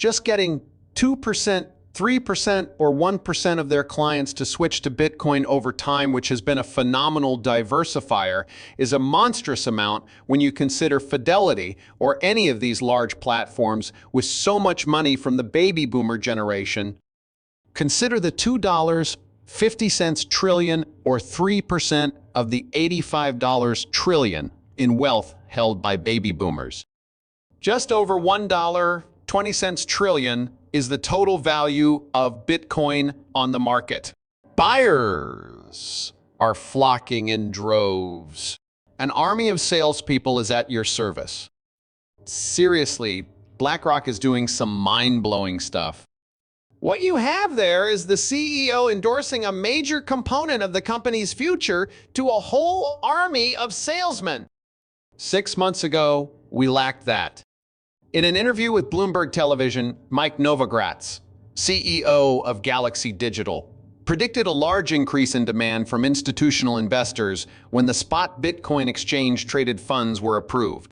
just getting 2%, 3%, or 1% of their clients to switch to Bitcoin over time, which has been a phenomenal diversifier, is a monstrous amount when you consider Fidelity or any of these large platforms with so much money from the baby boomer generation. Consider the $2.50 trillion or 3% of the $85 trillion in wealth held by baby boomers. Just over $1.20 trillion is the total value of Bitcoin on the market. Buyers are flocking in droves. An army of salespeople is at your service. Seriously, BlackRock is doing some mind-blowing stuff. What you have there is the CEO endorsing a major component of the company's future to a whole army of salesmen. 6 months ago, we lacked that. In an interview with Bloomberg Television, Mike Novogratz, CEO of Galaxy Digital, predicted a large increase in demand from institutional investors when the spot Bitcoin exchange-traded funds were approved.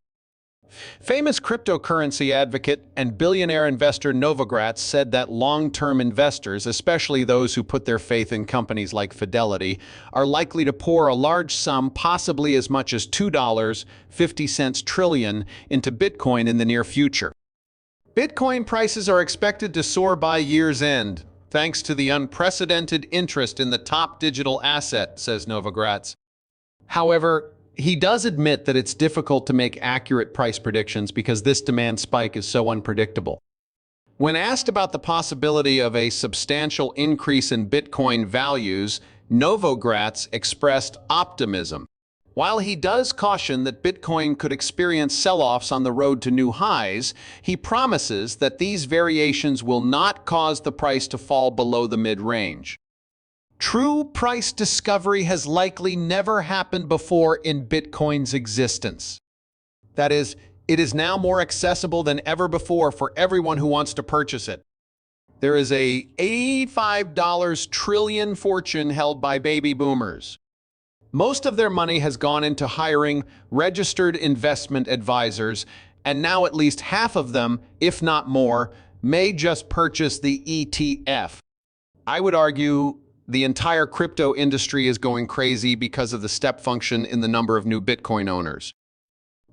Famous cryptocurrency advocate and billionaire investor Novogratz said that long-term investors, especially those who put their faith in companies like Fidelity, are likely to pour a large sum, possibly as much as $2.50 trillion, into Bitcoin in the near future. Bitcoin prices are expected to soar by year's end, thanks to the unprecedented interest in the top digital asset, says Novogratz. However, he does admit that it's difficult to make accurate price predictions because this demand spike is so unpredictable. When asked about the possibility of a substantial increase in Bitcoin values, Novogratz expressed optimism. While he does caution that Bitcoin could experience sell-offs on the road to new highs, he promises that these variations will not cause the price to fall below the mid-range. True price discovery has likely never happened before in Bitcoin's existence. That is, it is now more accessible than ever before for everyone who wants to purchase it. There is a $85 trillion fortune held by baby boomers. Most of their money has gone into hiring registered investment advisors, and now at least half of them, if not more, may just purchase the ETF. I would argue the entire crypto industry is going crazy because of the step function in the number of new Bitcoin owners.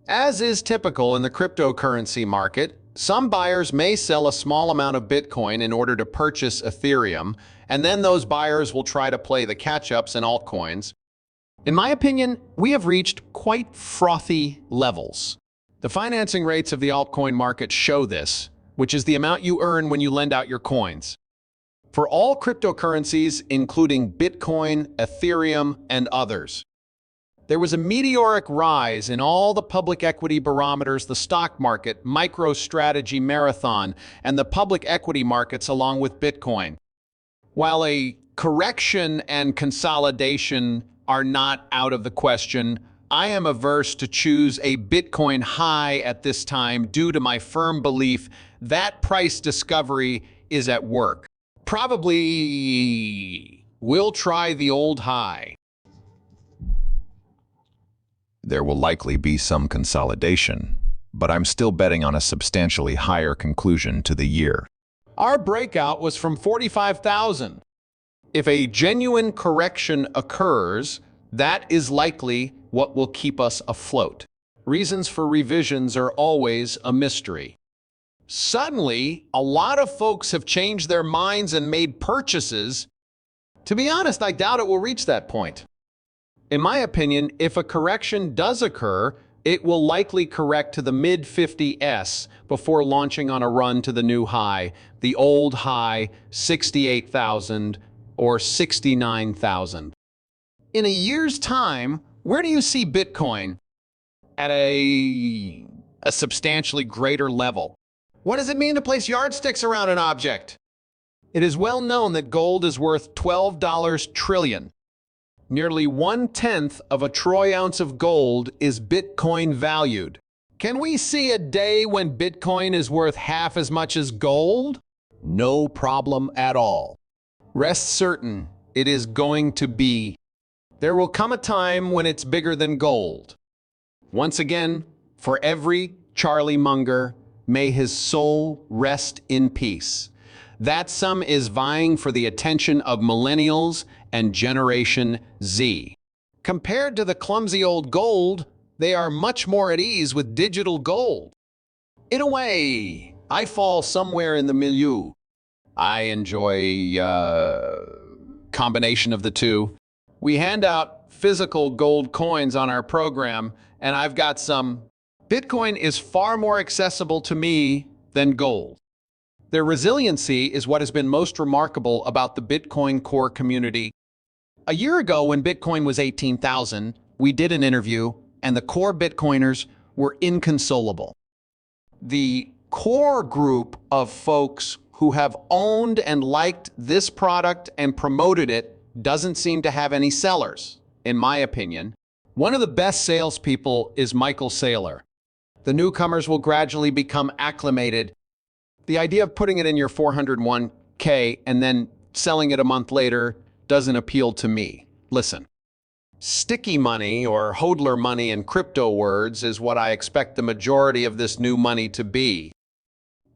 As is typical in the cryptocurrency market, some buyers may sell a small amount of Bitcoin in order to purchase Ethereum, and then those buyers will try to play the catch-ups in altcoins. In my opinion, we have reached quite frothy levels. The financing rates of the altcoin market show this, which is the amount you earn when you lend out your coins. For all cryptocurrencies, including Bitcoin, Ethereum, and others. There was a meteoric rise in all the public equity barometers, the stock market, MicroStrategy Marathon, and the public equity markets along with Bitcoin. While a correction and consolidation are not out of the question, I am averse to choose a Bitcoin high at this time due to my firm belief that price discovery is at work. Probably we'll try the old high. There will likely be some consolidation, but I'm still betting on a substantially higher conclusion to the year. Our breakout was from 45,000. If a genuine correction occurs, that is likely what will keep us afloat. Reasons for revisions are always a mystery. Suddenly, a lot of folks have changed their minds and made purchases. To be honest, I doubt it will reach that point. In my opinion, if a correction does occur, it will likely correct to the mid-50s before launching on a run to the new high, the old high, 68,000 or 69,000. In a year's time, where do you see Bitcoin? At a substantially greater level. What does it mean to place yardsticks around an object? It is well known that gold is worth $12 trillion. Nearly 1/10 of a troy ounce of gold is Bitcoin valued. Can we see a day when Bitcoin is worth half as much as gold? No problem at all. Rest certain, it is going to be. There will come a time when it's bigger than gold. Once again, for every Charlie Munger, May his soul rest in peace. That sum is vying for the attention of millennials and Generation Z. Compared to the clumsy old gold, they are much more at ease with digital gold. In a way, I fall somewhere in the milieu. I enjoy combination of the two. We hand out physical gold coins on our program, and I've got some. Bitcoin is far more accessible to me than gold. Their resiliency is what has been most remarkable about the Bitcoin core community. A year ago, when Bitcoin was 18,000, we did an interview, and the core Bitcoiners were inconsolable. The core group of folks who have owned and liked this product and promoted it doesn't seem to have any sellers, in my opinion. One of the best salespeople is Michael Saylor. The newcomers will gradually become acclimated. The idea of putting it in your 401k and then selling it a month later doesn't appeal to me. Listen, sticky money, or hodler money in crypto words, is what I expect the majority of this new money to be.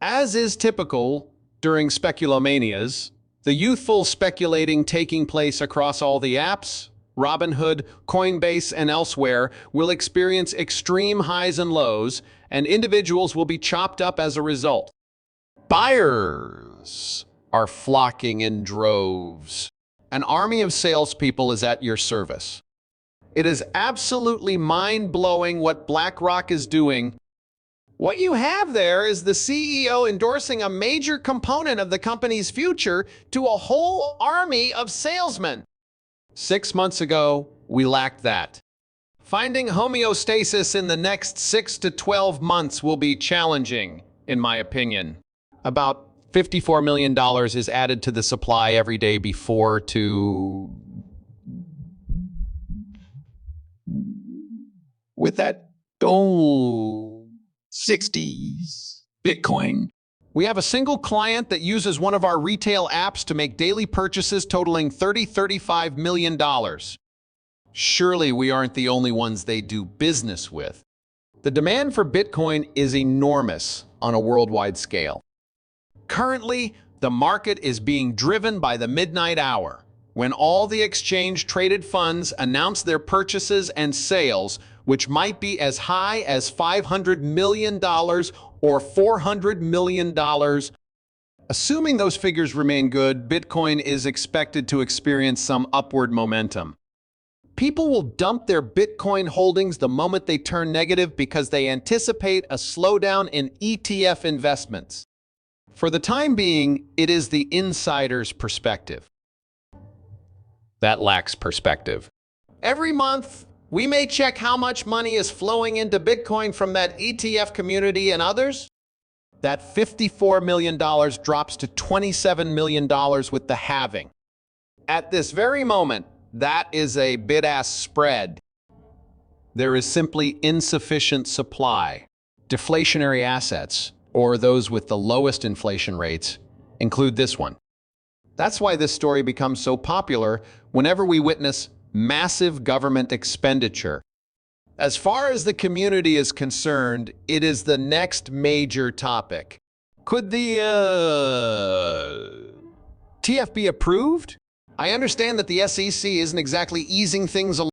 As is typical during speculomanias, the youthful speculating taking place across all the apps, Robinhood, Coinbase, and elsewhere, will experience extreme highs and lows, and individuals will be chopped up as a result. Buyers are flocking in droves. An army of salespeople is at your service. It is absolutely mind-blowing what BlackRock is doing. What you have there is the CEO endorsing a major component of the company's future to a whole army of salesmen. 6 months ago, we lacked that. Finding homeostasis in the next 6 to 12 months will be challenging, in my opinion. About $54 million is added to the supply every day before to... With that gold 60s Bitcoin. We have a single client that uses one of our retail apps to make daily purchases totaling $35 million. Surely we aren't the only ones they do business with. The demand for Bitcoin is enormous on a worldwide scale. Currently, the market is being driven by the midnight hour, when all the exchange-traded funds announce their purchases and sales, which might be as high as $500 million or $400 million. Assuming those figures remain good, Bitcoin is expected to experience some upward momentum. People will dump their Bitcoin holdings the moment they turn negative because they anticipate a slowdown in ETF investments. For the time being, it is the insider's perspective. That lacks perspective. Every month, we may check how much money is flowing into Bitcoin from that ETF community and others. That $54 million drops to $27 million with the halving. At this very moment, that is a bid-ask spread. There is simply insufficient supply. Deflationary assets, or those with the lowest inflation rates, include this one. That's why this story becomes so popular whenever we witness massive government expenditure. As far as the community is concerned, it is the next major topic. Could the TF be approved? I understand that the SEC isn't exactly easing things along.